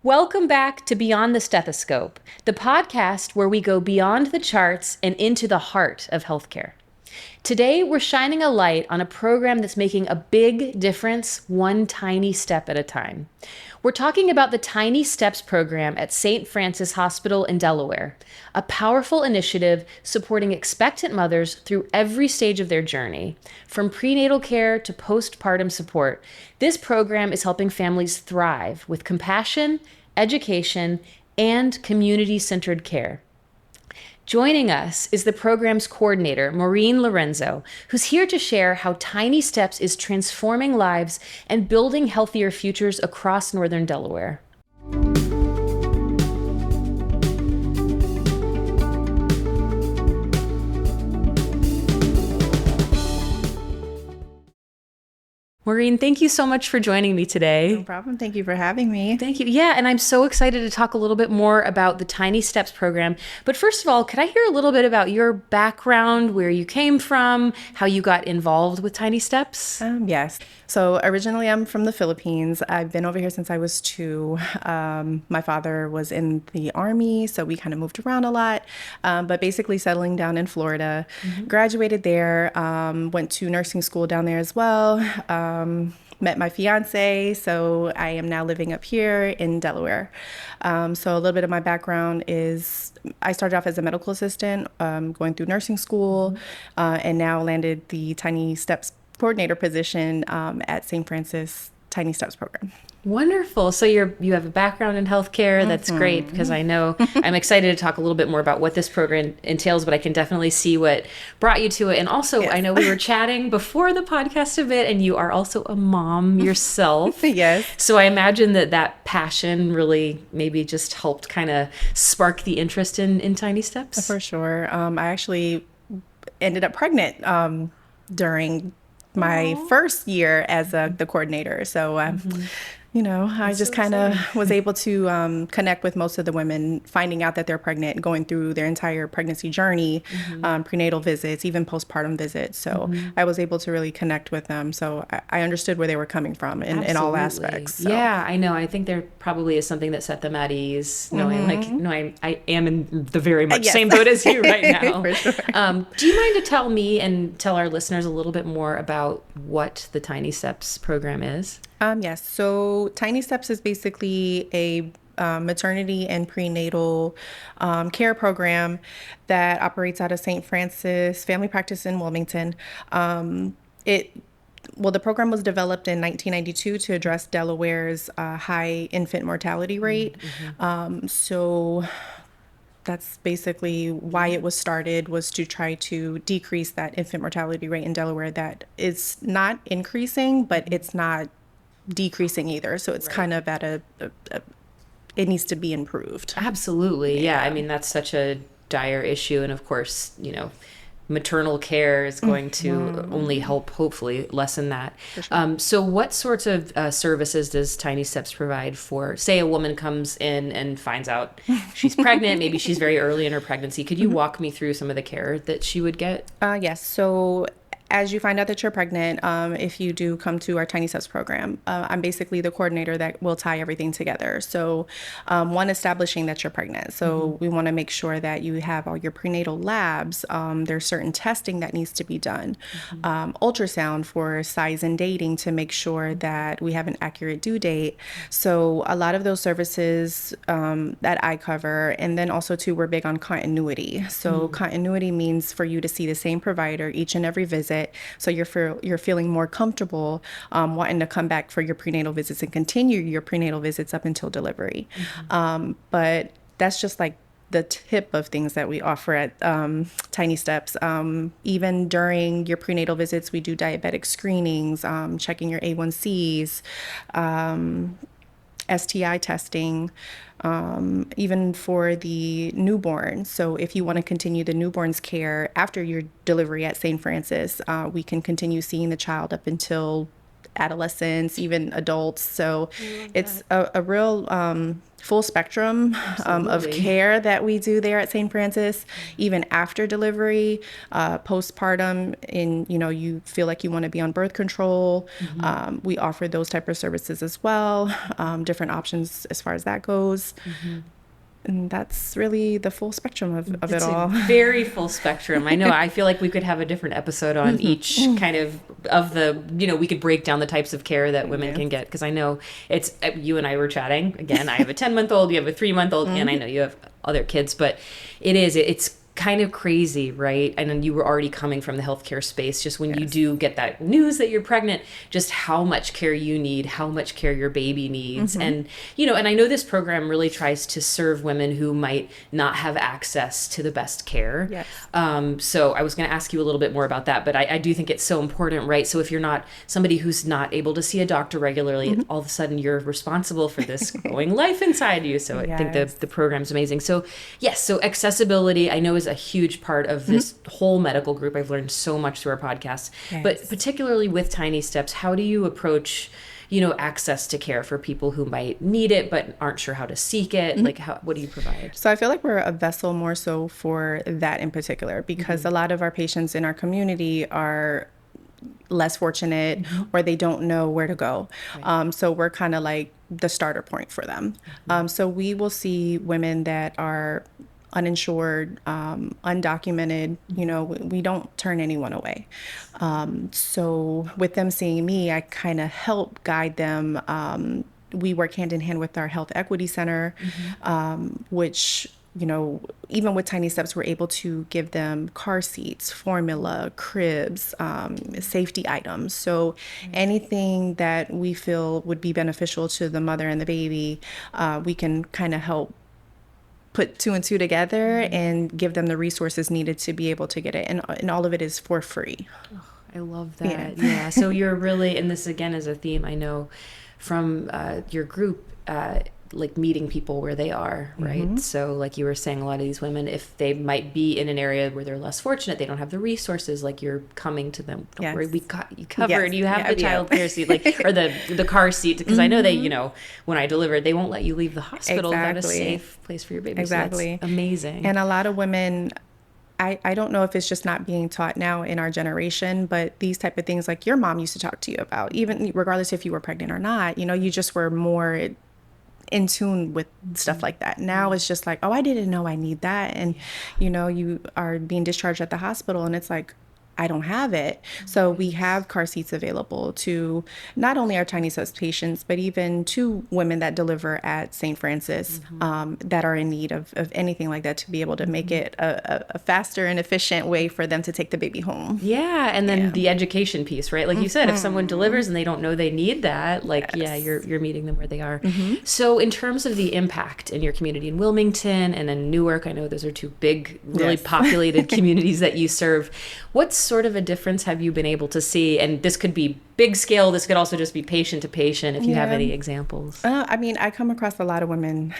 Welcome back to Beyond the Stethoscope, the podcast where we go beyond the charts and into the heart of healthcare. Today, we're shining a light on a program that's making a big difference, one tiny step at a time. We're talking about the Tiny Steps program at St. Francis Hospital in Delaware, a powerful initiative supporting expectant mothers through every stage of their journey. From prenatal care to postpartum support, this program is helping families thrive with compassion, education, and community-centered care. Joining us is the program's coordinator, Maureen Lorenzo, who's here to share how Tiny Steps is transforming lives and building healthier futures across Northern Delaware. Maureen, thank you so much for joining me today. No problem. Thank you for having me. Thank you. Yeah, and I'm so excited to talk a little bit more about the Tiny Steps program. But first of all, could I hear a little bit about your background, where you came from, how you got involved with Tiny Steps? Yes. So originally I'm from the Philippines. I've been over here since I was 2. My father was in the Army, so we kind of moved around a lot, but basically settling down in Florida. Graduated there, went to nursing school down there as well. Met my fiance, so I am now living up here in Delaware. So a little bit of my background is I started off as a medical assistant, going through nursing school, and now landed the Tiny Steps coordinator position at St. Francis Tiny Steps program. Wonderful. So you have a background in healthcare. That's great, because I know I'm excited to talk a little bit more about what this program entails, but I can definitely see what brought you to it. And also, yes. I know we were chatting before the podcast a bit, and you are also a mom yourself. Yes. So I imagine that passion really maybe just helped kind of spark the interest in Tiny Steps. For sure. I actually ended up pregnant during my first year as the coordinator. So, I just kind of was able to connect with most of the women, finding out that they're pregnant, going through their entire pregnancy journey, prenatal visits, even postpartum visits. So I was able to really connect with them. So I understood where they were coming from in all aspects. So. Yeah, I know. I think there probably is something that set them at ease, knowing I am in the very much same boat as you right now. For sure. Do you mind to tell me and tell our listeners a little bit more about what the Tiny Steps program is? Yes. So Tiny Steps is basically a maternity and prenatal care program that operates out of St. Francis Family Practice in Wilmington. The program was developed in 1992 to address Delaware's high infant mortality rate. So that's basically why it was started, was to try to decrease that infant mortality rate in Delaware that is not increasing, but it's not decreasing either. So it's kind of at it needs to be improved. Absolutely. Yeah. I mean, that's such a dire issue. And of course, maternal care is going to only help, hopefully, lessen that. Sure. So what sorts of services does Tiny Steps provide for, say, a woman comes in and finds out she's pregnant, maybe she's very early in her pregnancy. Could you walk me through some of the care that she would get? Yes. So as you find out that you're pregnant, if you do come to our Tiny Steps program, I'm basically the coordinator that will tie everything together. So establishing that you're pregnant. So we want to make sure that you have all your prenatal labs. There's certain testing that needs to be done. Ultrasound for size and dating to make sure that we have an accurate due date. So a lot of those services that I cover. And then also, too, we're big on continuity. So continuity means for you to see the same provider each and every visit. So you're feeling more comfortable wanting to come back for your prenatal visits and continue your prenatal visits up until delivery. But that's just like the tip of things that we offer at Tiny Steps. Even during your prenatal visits, we do diabetic screenings, checking your A1Cs, STI testing, even for the newborn. So if you want to continue the newborn's care after your delivery at St. Francis, we can continue seeing the child up until adolescents, even adults. So it's a real full spectrum of Absolutely. care that we do there at St. Francis, even after delivery, postpartum, you feel like you want to be on birth control. We offer those type of services as well, different options as far as that goes. And that's really the full spectrum of it It's all. a very full spectrum. I know. I feel like we could have a different episode on each kind of the, we could break down the types of care that women can get. Because I know it's, you and I were chatting. Again, I have a 10-month-old, you have a 3-month-old, and I know you have other kids. But it's kind of crazy, right? And then you were already coming from the healthcare space. Just when you do get that news that you're pregnant, just how much care you need, how much care your baby needs. And, and I know this program really tries to serve women who might not have access to the best care. Yes. So I was going to ask you a little bit more about that, but I do think it's so important, right? So if you're not somebody who's not able to see a doctor regularly, all of a sudden you're responsible for this growing life inside you. So I think the program's amazing. So yes, so accessibility, I know, is a huge part of this whole medical group. I've learned so much through our podcast, but particularly with Tiny Steps, how do you approach, access to care for people who might need it but aren't sure how to seek it? Like, what do you provide? So I feel like we're a vessel more so for that in particular, because a lot of our patients in our community are less fortunate or they don't know where to go. So we're kind of like the starter point for them. So we will see women that are uninsured, undocumented, we don't turn anyone away. So with them seeing me, I kind of help guide them. We work hand in hand with our Health Equity Center, which, even with Tiny Steps, we're able to give them car seats, formula, cribs, safety items. So anything that we feel would be beneficial to the mother and the baby, we can kind of help put 2 and 2 together and give them the resources needed to be able to get it. And all of it is for free. Oh, I love that. Yeah. So you're really, and this again is a theme I know from your group, like meeting people where they are, right? So like you were saying, a lot of these women, if they might be in an area where they're less fortunate, they don't have the resources, like you're coming to them. Don't worry, we got you covered. You have the child care seat, or the car seat, because I know they, when I delivered, they won't let you leave the hospital without a safe place for your baby. Exactly. So that's amazing. And a lot of women, I don't know if it's just not being taught now in our generation, but these type of things like your mom used to talk to you about, even regardless if you were pregnant or not, you just were more in tune with stuff like that. Now it's just like, oh, I didn't know I need that. And, you are being discharged at the hospital and it's like, I don't have it. So we have car seats available to not only our Tiny Steps patients, but even to women that deliver at St. Francis that are in need of anything like that, to be able to make it a faster and efficient way for them to take the baby home. Yeah. And then the education piece, right? Like you said, if someone delivers and they don't know they need that, you're meeting them where they are. So in terms of the impact in your community in Wilmington and in Newark, I know those are 2 big, really populated communities that you serve. What sort of a difference have you been able to see? And this could be big scale. This could also just be patient to patient, if you have any examples. I come across a lot of women,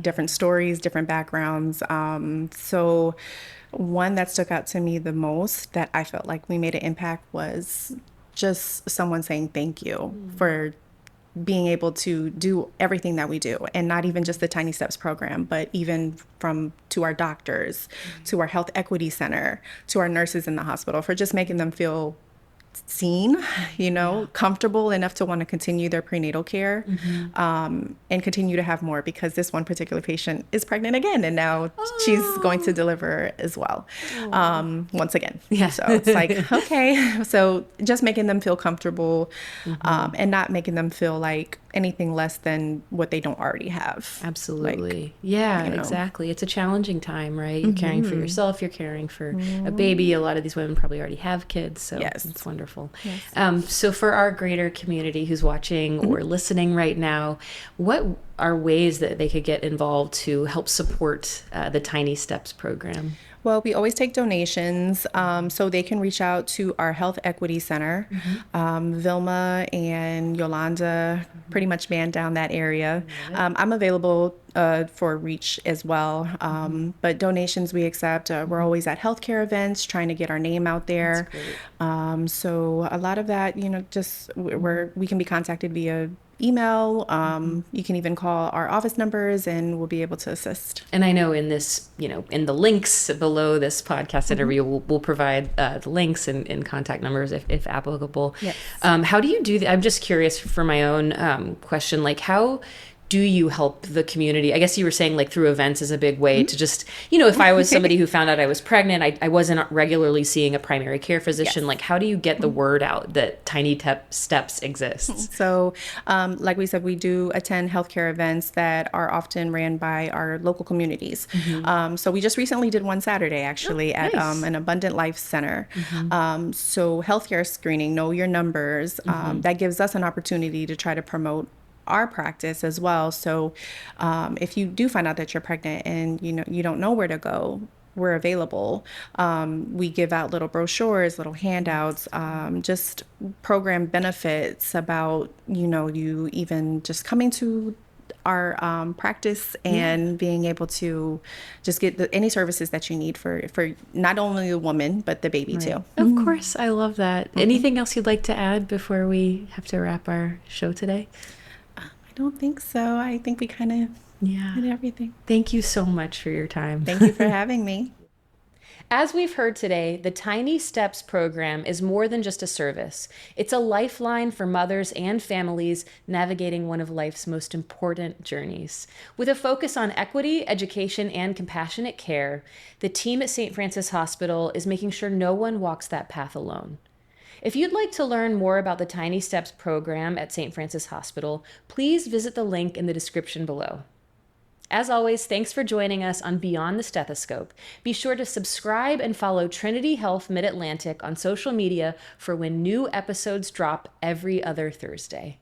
different stories, different backgrounds. So one that stuck out to me the most that I felt like we made an impact was just someone saying thank you for being able to do everything that we do, and not even just the Tiny Steps program, but even to our doctors, to our Health Equity Center, to our nurses in the hospital, for just making them feel seen, comfortable enough to want to continue their prenatal care, and continue to have more, because this one particular patient is pregnant again, and now she's going to deliver as well, once again. So it's like, okay, so just making them feel comfortable, and not making them feel like anything less than what they don't already have. Absolutely. Exactly. It's a challenging time, right? You're caring for yourself, you're caring for a baby. A lot of these women probably already have kids, so it's wonderful. So for our greater community who's watching or listening right now, what are ways that they could get involved to help support the Tiny Steps program? Well, we always take donations, so they can reach out to our Health Equity Center. Vilma and Yolanda pretty much man down that area. I'm available for reach as well. But donations we accept. We're always at healthcare events trying to get our name out there. So a lot of that, just we can be contacted via email. You can even call our office numbers and we'll be able to assist. And I know in this, in the links below this podcast interview, we'll provide the links and contact numbers if applicable. Yes. How do you do that? I'm just curious for my own question, like how do you help the community? I guess you were saying like through events is a big way to just, if I was somebody who found out I was pregnant, I wasn't regularly seeing a primary care physician. Like how do you get the word out that Tiny Steps exists? So like we said, we do attend healthcare events that are often ran by our local communities. So we just recently did one Saturday actually at an Abundant Life Center. So healthcare screening, know your numbers, that gives us an opportunity to try to promote our practice as well. So if you do find out that you're pregnant and you don't know where to go, we're available. We give out little brochures, little handouts, just program benefits about you even just coming to our practice and being able to just get any services that you need for not only the woman but the baby too. Of course, I love that. Anything else you'd like to add before we have to wrap our show today? I don't think so. I think we kind of did everything. Thank you so much for your time. Thank you for having me. As we've heard today, the Tiny Steps program is more than just a service. It's a lifeline for mothers and families navigating one of life's most important journeys. With a focus on equity, education, and compassionate care, the team at St. Francis Hospital is making sure no one walks that path alone. If you'd like to learn more about the Tiny Steps program at St. Francis Hospital, please visit the link in the description below. As always, thanks for joining us on Beyond the Stethoscope. Be sure to subscribe and follow Trinity Health Mid-Atlantic on social media for when new episodes drop every other Thursday.